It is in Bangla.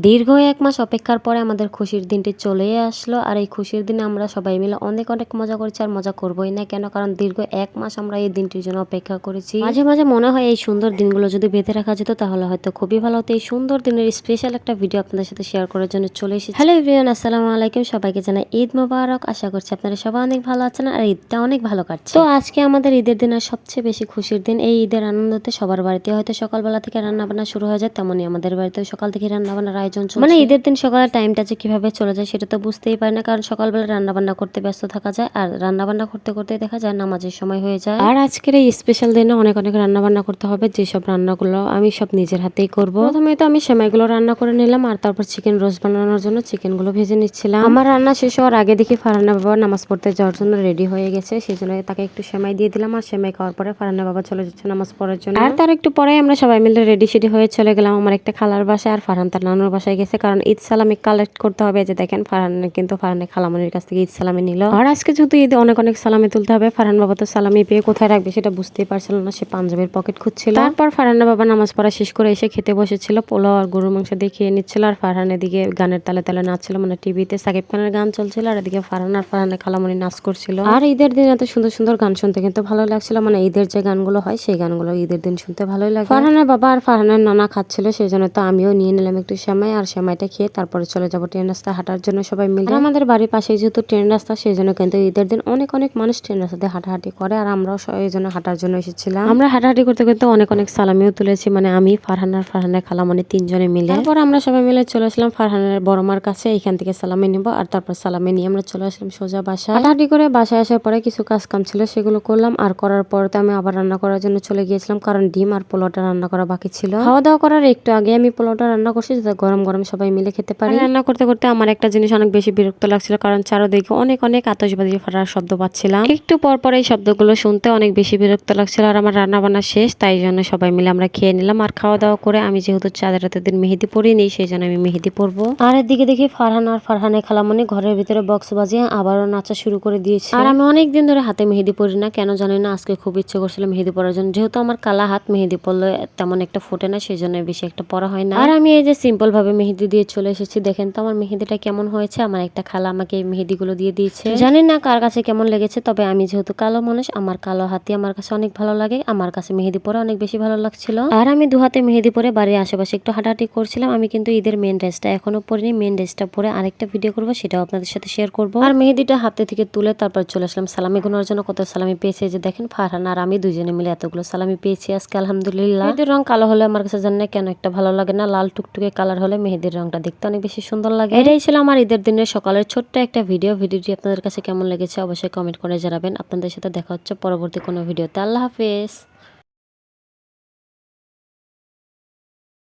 দীর্ঘ ১ মাস অপেক্ষার পরে আমাদের খুশির দিনটি চলেই আসলো। আর এই খুশির দিনে আমরা সবাই মিলে অনেক অনেক মজা করেছি, আর মজা করবোই না কেন, কারণ দীর্ঘ ১ মাস আমরা এই দিনটির জন্য অপেক্ষা করেছি। মাঝে মাঝে মনে হয় এই সুন্দর দিনগুলো যদি বেঁধে রাখা যেত তাহলে হয়তো খুবই ভালো হতো। এই সুন্দর দিনের স্পেশাল একটা ভিডিও আপনাদের সাথে শেয়ার করার জন্য চলে এসেছি। হ্যালো এভরিওয়ান, আসসালামু আলাইকুম। সবাইকে জানাই ঈদ মোবারক। আশা করছি আপনারা সবাই অনেক ভালো আছেন আর ঈদটা অনেক ভালো কাটছে। তো আজকে আমাদের ঈদের দিনের সবচেয়ে বেশি খুশির দিন। এই ঈদের আনন্দতে সবার বাড়িতে হয়তো সকালবেলা থেকে রান্না বান্না শুরু হয়ে যায়, তেমনই আমাদের বাড়িতেও সকাল থেকে রান্না বান্নার আয়োজন চলছে। মানে ঈদের দিন সকালের টাইমটা যে কিভাবে চলে যায় সেটা তো বুঝতেই পারি না, কারণ সকালবেলা রান্না বান্না করতে ব্যস্ত থাকা যায়, আর রান্না বান্না করতে করতে দেখা যায় নামাজের সময় হয়ে যায়। আর আজকের এই স্পেশাল দিনে অনেক অনেক রান্না বান্না করতে হবে, যেসব রান্নাগুলো আমি সব নিজের হাতেই করব। প্রথমে তো আমি সেমাইগুলো রান্না করে নিলাম, আর তারপর চিকেন রোস্ট বানানোর জন্য চিকেনগুলো ভেজে নিচ্ছিলাম। আমার রান্না শেষ হওয়ার আগে দেখি ফারহানা বাবা নামাজ পড়তে যাওয়ার জন্য রেডি হয়ে গেছে, সেই জন্য তাকে একটু সেমাই দিয়ে দিলাম। আর সেমাই খাওয়ার পরে ফারহানা বাবা চলে যাচ্ছে নামাজ পড়ার জন্য। আর তার একটু পরে আমরা সবাই মিলে রেডি সেডি হয়ে চলে গেলাম আমার একটা খালার বাসায়, আর ফারহান তার নানুর বাসায় গেছে, কারণ ঈদ সালামি কালেক্ট করতে হবে। যে দেখেন ফারহানের কিন্তু ফারহানের খালামনির কাছ থেকে ঈদ সালামি নিল। আর আজকে যেহেতু ঈদে অনেক অনেক সালামি তুলতে হবে, ফারহান বাবা তো সালামি পেয়ে কোথায় রাখবে সেটা বুঝতেই পারছিল না, সে পাঞ্জাবের পকেট খুঁজছিল। তারপর ফারহানা বাবা নামাজ পড়া শেষ করে এসে খেতে বসেছিল, পোলাও আর গরুর মাংস দিয়ে খেয়ে নিচ্ছিল। আর ফারহান এদিকে গানের তালে তালে নাচছিল, মানে টিভিতে সাকিব খানের গান চলছিল, আর এদিকে ফারহান আর ফারহানের খালামনি নাচ করছিল। আর ঈদের দিন এত সুন্দর সুন্দর গান শুনতে কিন্তু ভালো লাগছিল, মানে ঈদের যে গানগুলো হয় সেই গানগুলো ঈদের দিন শুনতে ভালোই লাগে। ফারহানের বাবা আর ফারহানের নানা খাচ্ছিল, সেই জন্য তো আমিও নিয়ে নিলাম একটু সেমাই, আর সেমাইটা খেয়ে তারপরে চলে যাবো ট্রেন রাস্তা হাঁটার জন্য সবাই মিলে। আর আমাদের বাড়ির পাশে যেহেতু ট্রেন রাস্তা, সেই জন্য কিন্তু ঈদের দিন অনেক অনেক মানুষ ট্রেন রাস্তাতে হাঁটাহাঁটি করে, আর আমরাও এই জন্য হাঁটার জন্য এসেছিলাম। আমরা হাঁটাহাঁটি করতে করতে অনেক অনেক সালামিও তুলেছি, মানে আমি ফারহানের খালামনি তিনজনে মিলে। তারপর আমরা সবাই মিলে চলে আসলাম ফারহানের বড় মার কাছে, এখান থেকে সালামি নিব, আর তারপর সালামি নিয়ে আমরা চলে আসলাম সোজা বাসায়। হাঁটাহাঁটি করে বাসায় আসার পরে কিছু কাজ কাম ছিল সেগুলো করলাম, আর করার পর তো আমি আবার রান্না করার জন্য চলে গিয়েছিলাম, কারণ ডিম আর পোলাওটা রান্না করা বাকি ছিল। খাওয়া দাওয়া করার একটু আগে আমি পোলাওটা রান্না করছি, যাতে গরম গরম সবাই মিলে খেতে পারি। রান্না করতে করতে আমার একটা জিনিস অনেক বেশি বিরক্ত লাগছিল, কারণ চারদিকে অনেক অনেক আতশবাজি ফাটার শব্দ পাচ্ছিলাম। একটু পর পর এই শব্দগুলো শুনতে অনেক বেশি বিরক্ত লাগছিল। আর আমার রান্না বান্না শেষ, তাই জন্য সবাই মিলে আমরা খেয়ে নিলাম। আর খাওয়া দাওয়া করে আমি যেহেতু চাঁদের রাতের দিন মেহেদি পরিনি, সেই জন্য আমি মেহেদি পরবো। আর এদিকে দেখি ফারহান আর ফারহানের খালামনি ঘরের ভিতরে বক্স বাজিয়ে আবারও নাচা শুরু করে দিয়েছে। আর আমি অনেক দিন ধরে হাতে মেহেদি পরি না, কেন জানি না আজকে খুব ইচ্ছে করছিল মেহেদি পরার জন্য, যেহেতু আমার কালা হাত, মেহেদি পরলে তেমন একটা ফোটে না, সেই জন্য বেশি একটা পরা হয় না। আর আমি এই যে সিম্পল ভাবে মেহেদি দিয়ে চলে এসেছি, দেখেন তো আমার মেহেদিটা কেমন হয়েছে। আমার একটা খালা আমাকে এই মেহেদিগুলো দিয়ে দিয়েছে, জানি না কার কাছে কেমন লেগেছে, তবে আমি যেহেতু কালো মানুষ, আমার কালো হাতি আমার কাছে অনেক ভালো লাগে, আমার কাছে মেহেদি পরে অনেক বেশি ভালো লাগছিল। আর আমি দু হাতে মেহেদি পরে বাড়ির আশেপাশে একটু হাঁটাহাঁটি করছিলাম। আমি কিন্তু ঈদের মেন ড্রেসটা এখনো পরিনি, মেন ড্রেসটা পরে আরেকটা ভিডিও করবো, সেটাও আপনাদের সাথে শেয়ার করবো। আর মেহেদিটা হাতে থেকে তুলে তারপর চলে আসলাম সালামি গোনার জন্য। কত সালামি পেয়েছে যে দেখেন, ফারহান আর আমি দুজনে মিলে এতগুলো সালামি পেয়েছি আজকে আলহামদুলিল্লাহ। মেহেদির রং কালো হলে আমার কাছে জানি না কেন একটা ভালো লাগে না, লাল টুকটুকে কালার হলে মেহেদির রংটা দেখতে অনেক বেশি সুন্দর লাগে। এটাই ছিল আমার ঈদের দিনের সকালের ছোট্ট একটা ভিডিওটি আপনাদের কাছে কেমন লেগেছে অবশ্যই কমেন্ট করে জানাবেন। আপনাদের সাথে দেখা হচ্ছে পরবর্তী কোনো ভিডিওতে। আল্লাহ হাফেজ।